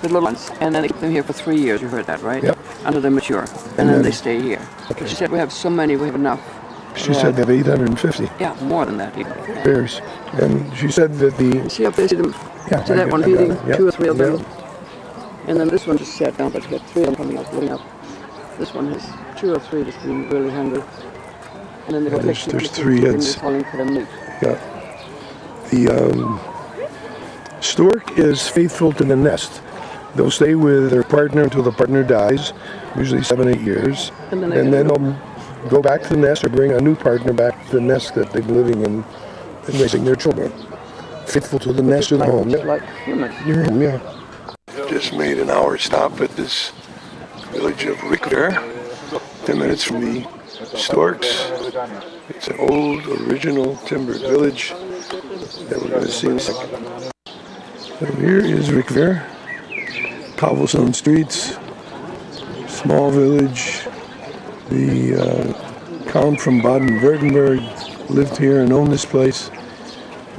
the little ones, and then they keep them here for 3 years. You heard that, right? Yep. Until they're mature, and then they stay here. Okay. She said we have so many, we have enough. She said they have 850 Yeah, more than that even. bears. And she said that the... See up there, see them? Yeah, See that one feeding? Yep. 2 or 3 of them. Yep. And then this one just sat down, but it's got 3 of them coming up, looking up. This one has 2 or 3 just being really hungry. And then there's 3 heads. Falling for the meat. Yeah. The stork is faithful to the nest. They'll stay with their partner until the partner dies, usually 7 or 8 years. And then they'll go back to the nest or bring a new partner back to the nest that they've been living in and raising their children. Faithful to the nest or the home. Just like humans. Your home, yeah. Just made an hour stop at this village of Riquewihr, 10 minutes from the storks. It's an old, original timbered village that we're going to see in a second. So here is Riquewihr, cobblestone streets, small village. The Count from Baden-Württemberg lived here and owned this place.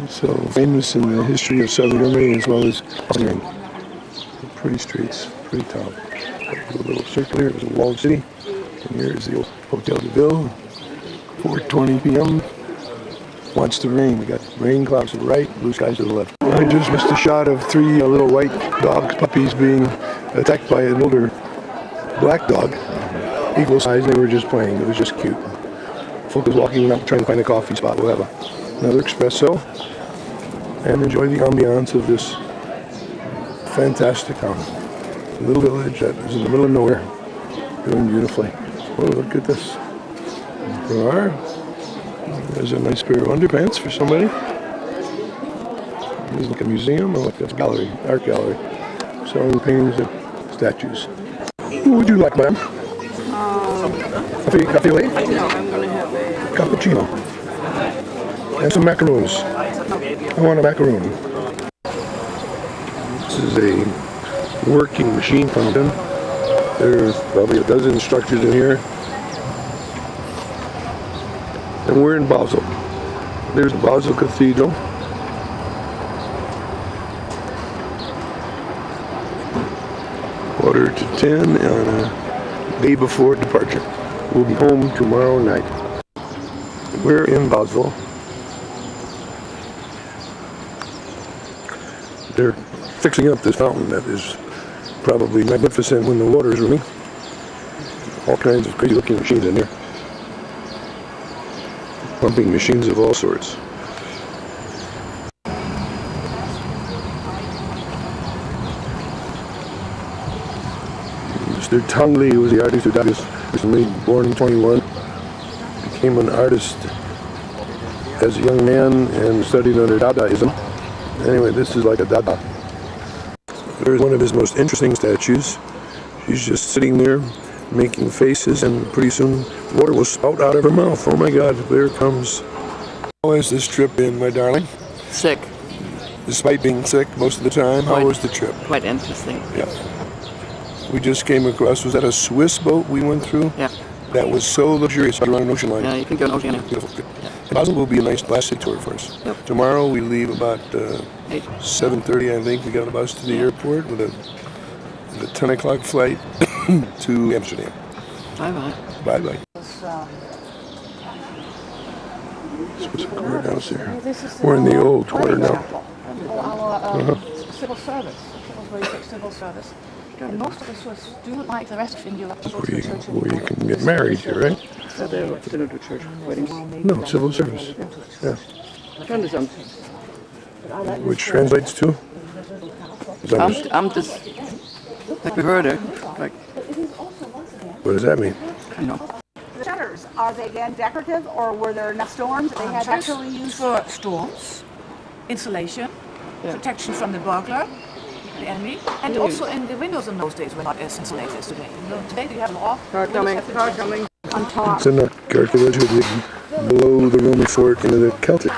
It's so famous in the history of southern Germany as well as Austria. Pretty streets, pretty town. A little circle here, there's a walled city. And here is the old Hotel de Ville, 4:20 p.m. Watch the rain. We got rain clouds to the right, blue skies to the left. I just missed a shot of 3 little white dog puppies being attacked by an older black dog. Equal size, they were just playing. It was just cute. Folk was walking up trying to find a coffee spot. We'll have another espresso and enjoy the ambiance of this fantastic town. A little village that is in the middle of nowhere, doing beautifully. Oh, look at this. There are. There's a nice pair of underpants for somebody. This is like a museum or like a gallery, art gallery, selling paintings and statues. What would you like, ma'am? Coffee late? No, I'm going to have a Cappuccino. And some macaroons. I want a macaroon. This is a working machine fountain. There's probably a dozen structures in here. And we're in Basel. There's the Basel Cathedral. Quarter to 10 on a day before departure. We'll be home tomorrow night. We're in Basel. They're fixing up this fountain that is probably magnificent when the water is running. All kinds of crazy looking machines in here. Pumping machines of all sorts. Mr. Tang Li was the artist who died recently, born in 21. Became an artist as a young man and studied under Dadaism. Anyway, this is like a Dada. There's one of his most interesting statues. She's just sitting there making faces, and pretty soon water will spout out of her mouth. Oh my God, there it comes. How has this trip been, my darling? sick. Despite being sick most of the time, how was the trip? Quite interesting. Yeah. We just came across, was that a Swiss boat we went through? Yeah. That was so luxurious, along an ocean line. Yeah, you can go on ocean. Beautiful. Good. Yeah. Basel will be a nice last day tour for us. Yep. Tomorrow we leave about 7:30, I think. We got a bus to the airport with a 10 o'clock flight to Amsterdam. Bye-bye. Bye-bye. This was a courthouse here. We're in the old quarter now. Our civil service. It was very quick civil service. And most of the Swiss do like the rest of India. Where you can get married here, right? So they don't do church weddings. No, civil service. Yeah. Which translates to? I'm just like we heard it. Like, what does that mean? you know. The shutters, are they again decorative or were there enough storms that they had actually used? For storms, insulation, protection from the burglar, the enemy, and also in the windows in those days were not as insulated as today. Today you have an off. Car coming on top. It's enough archaeology below the Roman fort into the Celtic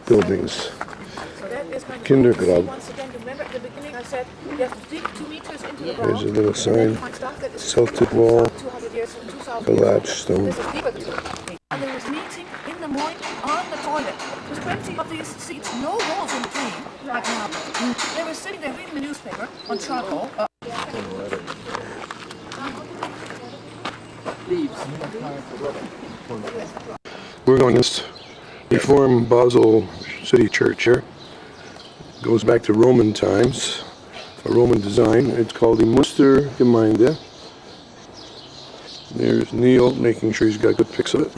buildings. So that is my Kindergrab. Once again, remember at the beginning I said You have to dig 2 meters into the ground. There's a little sign. Find stuff that is Silted wall, 200 years, 2000 collapsed stone. This is deeper. And there was meeting in the morning on the toilet. There's plenty of these seats, no walls in between, like now. They were sitting there reading the newspaper on charcoal. We're going to this Reformed Basel City Church here. Goes back to Roman times, a Roman design. It's called the Mustergemeinde. There's Neil making sure he's got good pics of it.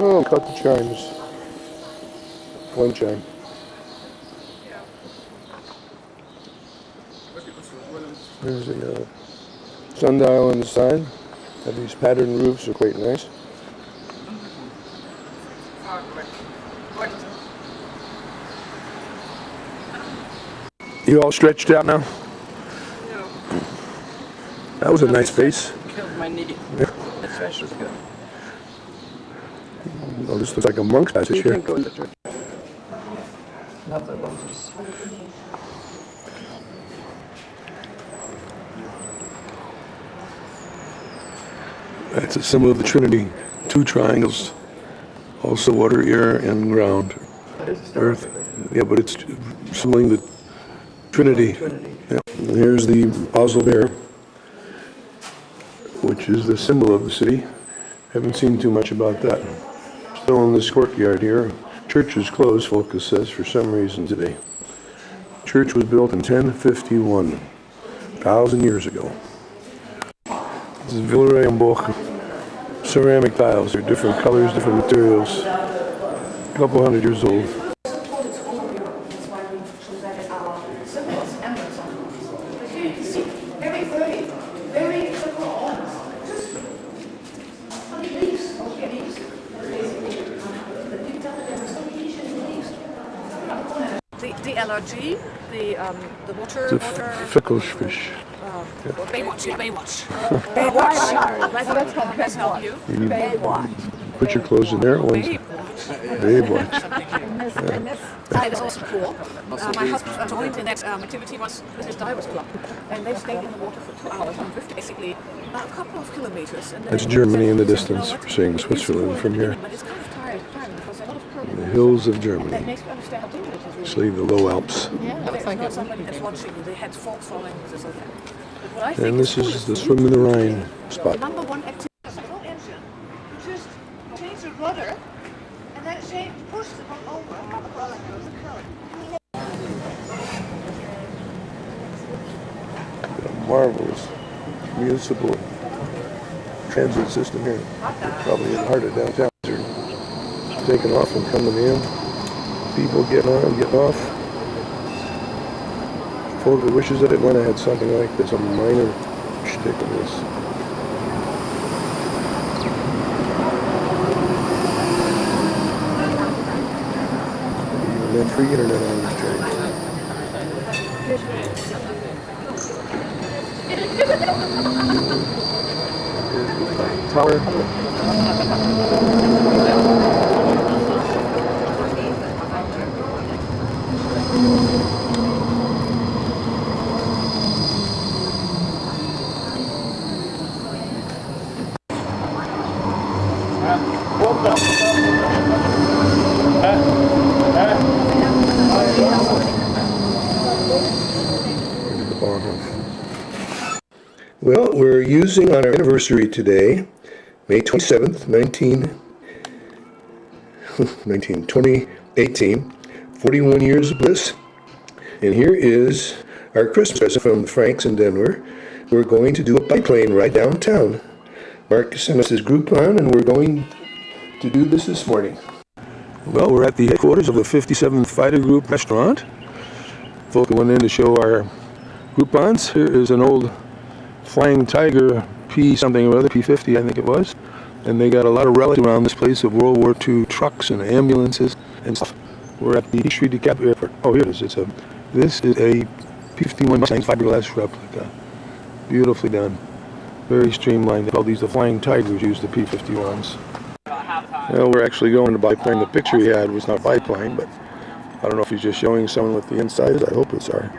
Oh, cut the chimes. One chime. There's a sundial on the side. Have these patterned roofs are quite nice. You all stretched out now? That was a nice space. Killed my knee. Yeah. The stretch was good. Oh, this looks like a monk's passage You here. can go in the church. Love the roses. That's a symbol of the Trinity. 2 triangles. Also water, air, and ground. Earth. Yeah, but it's symboling the Trinity. Yeah. And here's the Basel bear, which is the symbol of the city. Haven't seen too much about that. Still in this courtyard here. Church is closed, Focus says, for some reason today. Church was built in 1051, 1,000 years ago. This is Villeray-en-Boch. Ceramic tiles. They're different colors, different materials. A couple hundred years old. The LRG, the water... Ficklefish. Baywatch, yeah, Baywatch. Baywatch. Let's help you. Baywatch. Put your clothes in there. Baywatch. That is also cool. My husband joined in that activity was with his divers club, and they stayed in the water for 2 hours and drifted basically a couple of kilometers. And That's Germany in the distance. We're seeing Switzerland from here. But it's kind of tiring because there's a lot of current. The hills of That Germany. makes you understand how difficult it is. Actually, the low Alps. Yeah, it's not somebody that's watching. They had folk following this or that. But what I think And this cool is the swim in the Rhine spot. number one activity is a full engine. You just change the rudder and then push the boat over. A marvelous municipal transit system here. Probably in the heart of downtown. They're taking off and coming in. People getting on, getting off. Folks wishes that Atlanta had something like this, a minor shtick of this. Even then, free internet on this train. Tower. Well, we're using on our anniversary today, May 27th, 2018, 41 years of bliss. And here is our Christmas present from the Franks in Denver. We're going to do a biplane ride downtown. Mark sent us his Groupon, and we're going to do this morning. Well, we're at the headquarters of the 57th Fighter Group restaurant. Folks went in to show our Groupons. Here is an old Flying Tiger P something or other, P-50 I think it was. And they got a lot of relics around this place of World War II trucks and ambulances and stuff. We're at the Peachtree DeKalb Airport. Oh, here it is. This is a P-51 Mustang fiberglass replica. Beautifully done. Very streamlined. They call these the Flying Tigers, used the P-51s. Well, we're actually going to biplane. The picture he had was not biplane, but I don't know if he's just showing someone what the inside is. I hope it's our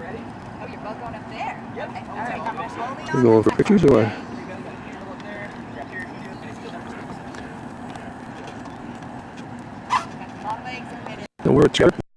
We going for pictures or what? No, we're together.